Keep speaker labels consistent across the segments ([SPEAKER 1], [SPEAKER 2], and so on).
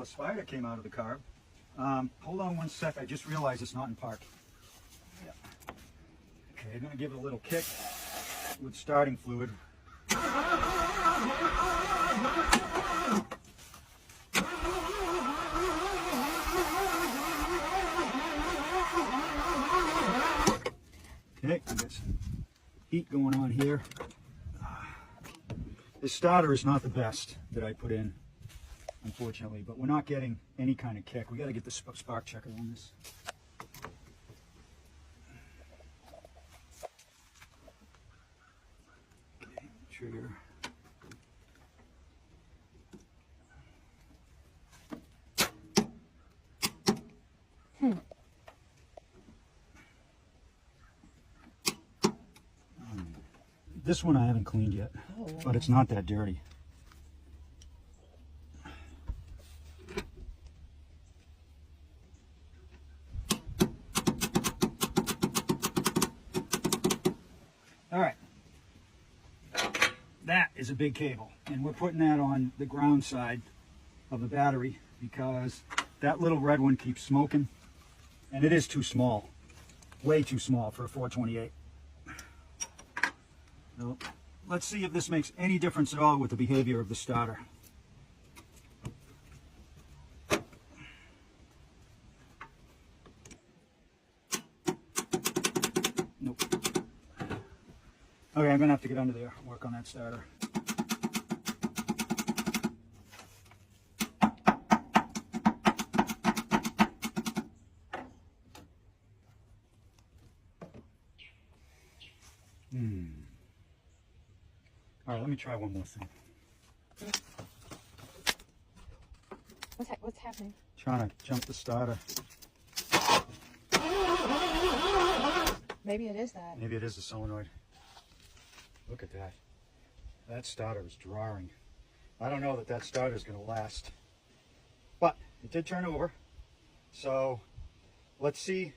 [SPEAKER 1] a spider came out of the carb. Hold on one sec. I just realized it's not in park. Yeah. Okay, I'm going to give it a little kick with starting fluid. Okay, we got some heat going on here. This starter is not the best that I put in, unfortunately, but we're not getting any kind of kick. We got to get the spark checker on this. Okay, trigger. This one I haven't cleaned yet, but it's not that dirty. All right, that is a big cable, and we're putting that on the ground side of the battery because that little red one keeps smoking, and it is too small, way too small for a 428. So let's see if this makes any difference at all with the behavior of the starter. Nope. Okay, I'm gonna have to get under there and work on that starter. All right, let me try one more thing.
[SPEAKER 2] What's happening?
[SPEAKER 1] Trying to jump the starter.
[SPEAKER 2] Maybe it is that.
[SPEAKER 1] Maybe it is the solenoid. Look at that. That starter is drawing. I don't know that that starter is going to last. But it did turn over. So let's see.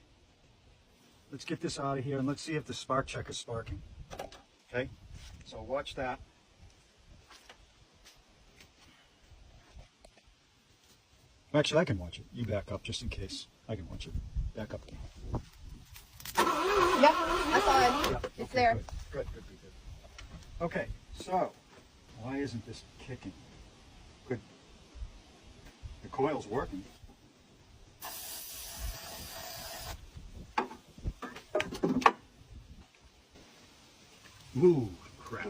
[SPEAKER 1] Let's get this out of here and let's see if the spark check is sparking. Okay? So watch that. Actually, I can watch it. You back up just in case. I can watch it. Back up.
[SPEAKER 2] Yep, I saw it.
[SPEAKER 1] Yeah,
[SPEAKER 2] It's
[SPEAKER 1] okay,
[SPEAKER 2] there.
[SPEAKER 1] Good. Okay, so why isn't this kicking? Good. The coil's working. Ooh, crap.